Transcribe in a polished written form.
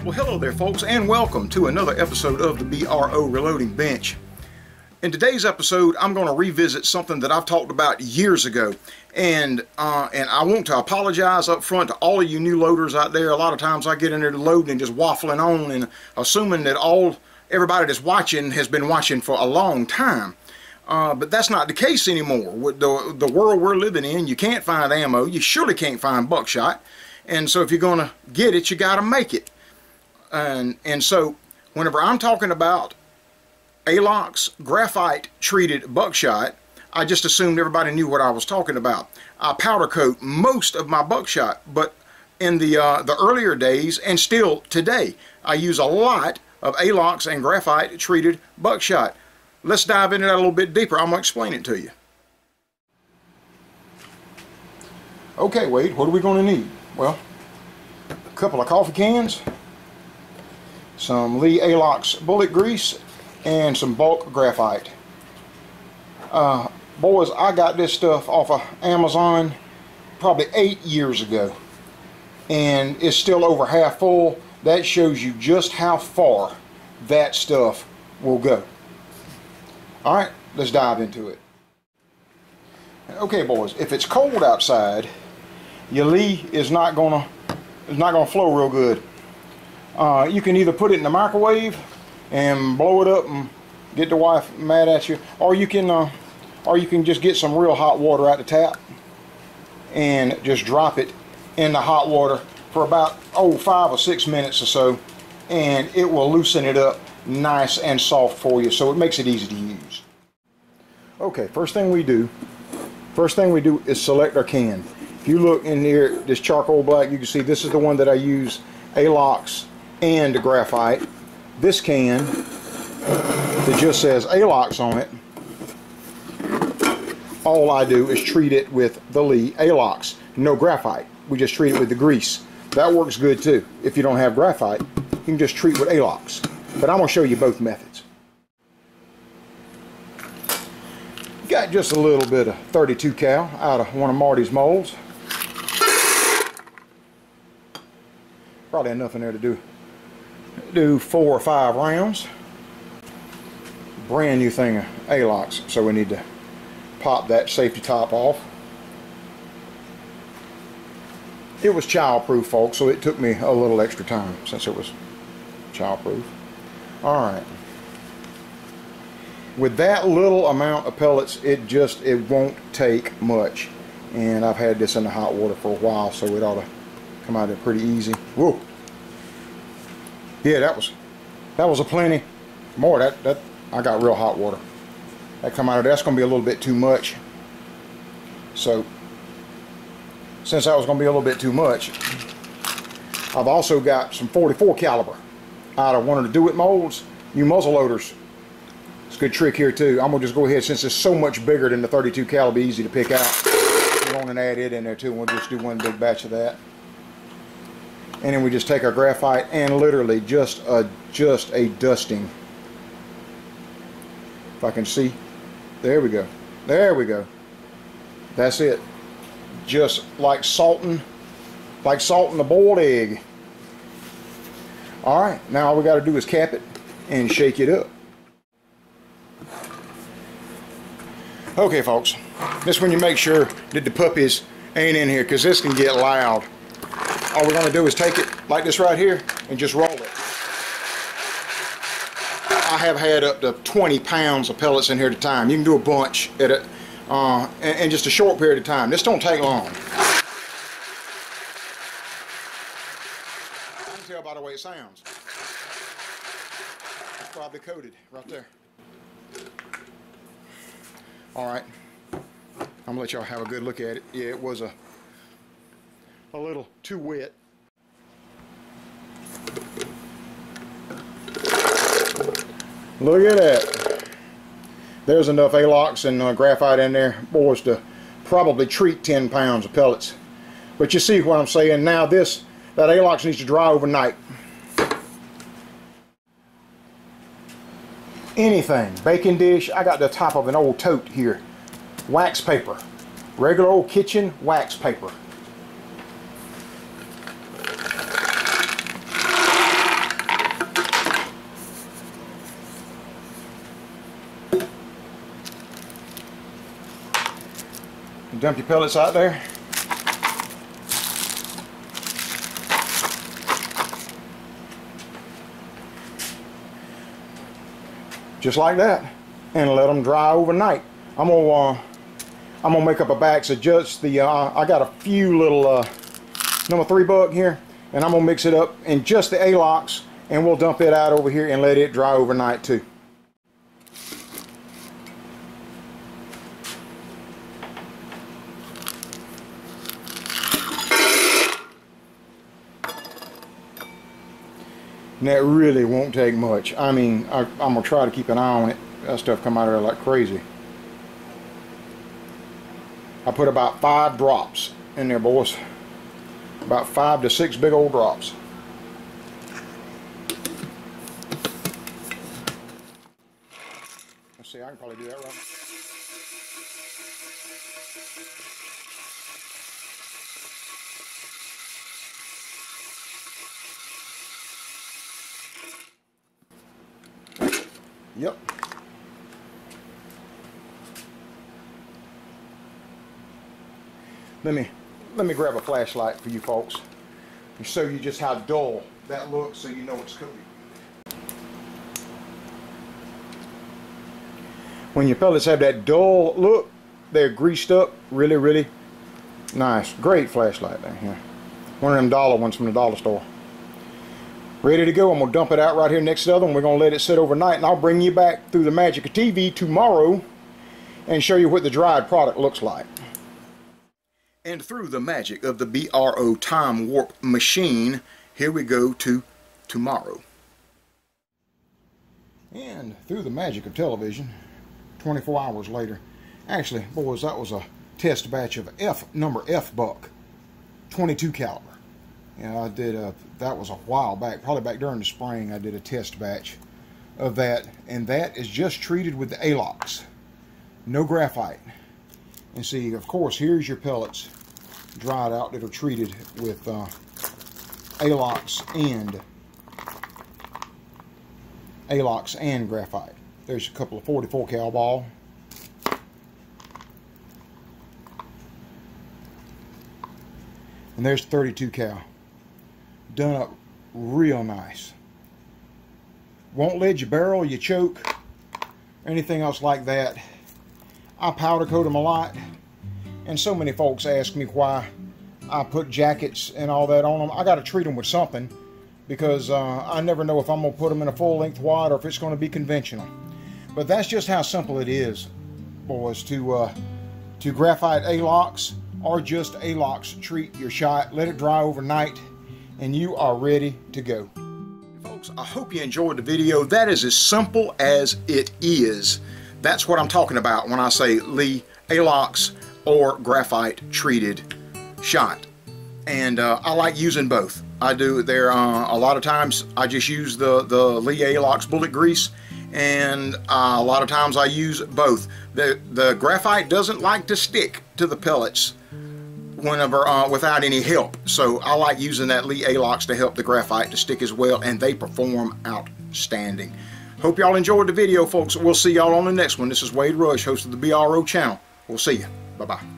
Well, hello there folks, and welcome to another episode of the BRO Reloading Bench. In today's episode, I'm going to revisit something that I've talked about years ago, and I want to apologize up front to all of you new loaders out there. A lot of times I get in there loading and just waffling on and assuming that everybody that's watching has been watching for a long time. But that's not the case anymore. With the world we're living in, you can't find ammo. You surely can't find buckshot. And so if you're going to get it, you got to make it. And so whenever I'm talking about Alox Graphite treated buckshot, I just assumed everybody knew what I was talking about. I powder coat most of my buckshot, but in the earlier days and still today, I use a lot of Alox and Graphite treated buckshot. Let's dive into that a little bit deeper. I'm going to explain it to you. Okay, Wade, what are we going to need? Well, a couple of coffee cans, some Lee Alox bullet grease, and some bulk graphite. Boys, I got this stuff off of Amazon probably 8 years ago, and it's still over half full. That shows you just how far that stuff will go. Alright, let's dive into it. Okay boys, if it's cold outside, your Lee is not gonna flow real good. You can either put it in the microwave and blow it up and get the wife mad at you, or you can just get some real hot water out the tap and just drop it in the hot water for about 5 or 6 minutes or so, and it will loosen it up nice and soft for you, so it makes it easy to use. Okay, first thing we do is select our can. If you look in here, this charcoal black, you can see this is the one that I use Alox and graphite. This can that just says Alox on it, all I do is treat it with the Lee Alox, no graphite. We just treat it with the grease. That works good too. If you don't have graphite, you can just treat with Alox. But I'm going to show you both methods. Got just a little bit of 32 cal out of one of Marty's molds. Probably enough in there to do 4 or 5 rounds. Brand new thing of Alox, so we need to pop that safety top off. It was childproof, folks, so it took me a little extra time since it was childproof. Alright, with that little amount of pellets, it won't take much, and I've had this in the hot water for a while, so it ought to come out there pretty easy. Whoa, yeah, that was a plenty more. That I got real hot water. That come out of there. That's going to be a little bit too much, so since that was going to be a little bit too much, I've also got some 44 caliber out of one of the Do It molds. You muzzle loaders, it's a good trick here too. I'm gonna just go ahead, since it's so much bigger than the 32 cal, be easy to pick out. Go on and add it in there too. We'll just do one big batch of that, and then we just take our graphite and literally just a dusting. If I can see, there we go. There we go. That's it. Just like salting a boiled egg. Alright, now all we got to do is cap it and shake it up. Okay folks, this is when you make sure that the puppies ain't in here, because this can get loud. All we're going to do is take it like this right here and just roll it. I have had up to 20 pounds of pellets in here at a time. You can do a bunch at it in just a short period of time. This don't take long. Tell by the way it sounds. It's probably coated right there. Alright, I'm gonna let y'all have a good look at it. Yeah, it was a little too wet. Look at that. There's enough Alox and graphite in there, boys, to probably treat 10 pounds of pellets. But you see what I'm saying. Now that Alox needs to dry overnight. Anything, baking dish, I got the top of an old tote here. Wax paper, regular old kitchen wax paper. You dump your pellets out there. Just like that, and let them dry overnight. I'm gonna make up a batch of just the I got a few little number 3 buck here, and I'm gonna mix it up in just the Alox, and we'll dump it out over here and let it dry overnight too. And that really won't take much. I mean, I'm gonna try to keep an eye on it. That stuff come out of there like crazy. I put about 5 drops in there, boys. About 5 to 6 big old drops. Let's see, I can probably do that right. Yep. Let me grab a flashlight for you folks and show you just how dull that looks, so you know it's cooking. When your pellets have that dull look, they're greased up really, really nice. Great flashlight there. Yeah. One of them dollar ones from the dollar store. Ready to go. I'm going to dump it out right here next to the other one. We're going to let it sit overnight, and I'll bring you back through the magic of TV tomorrow and show you what the dried product looks like. And through the magic of the BRO time warp machine, here we go to tomorrow. And through the magic of television, 24 hours later. Actually, boys, that was a test batch of number F buck, 22 caliber. Yeah, I did that was a while back, probably back during the spring. I did a test batch of that, and that is just treated with the Alox, no graphite. And see, of course, here's your pellets dried out that are treated with Alox and graphite. There's a couple of 44 cal ball. And there's 32 cal. Done up real nice. Won't lead you barrel, you choke, anything else like that. I powder coat them a lot, and so many folks ask me why I put jackets and all that on them. I got to treat them with something, because I never know if I'm going to put them in a full-length wad or if it's going to be conventional. But that's just how simple it is, boys, to graphite Alox or just Alox. Treat your shot, let it dry overnight, and you are ready to go. Folks, I hope you enjoyed the video. That is as simple as it is. That's what I'm talking about when I say Lee Alox or graphite treated shot. And I like using both. I do. There a lot of times I just use the Lee Alox bullet grease, and a lot of times I use both. The graphite doesn't like to stick to the pellets whenever without any help, so I like using that Lee Alox to help the graphite to stick as well, and they perform outstanding. Hope y'all enjoyed the video, folks. We'll see y'all on the next one. This is Wade Rush, host of the BRO channel. We'll see you. Bye-bye.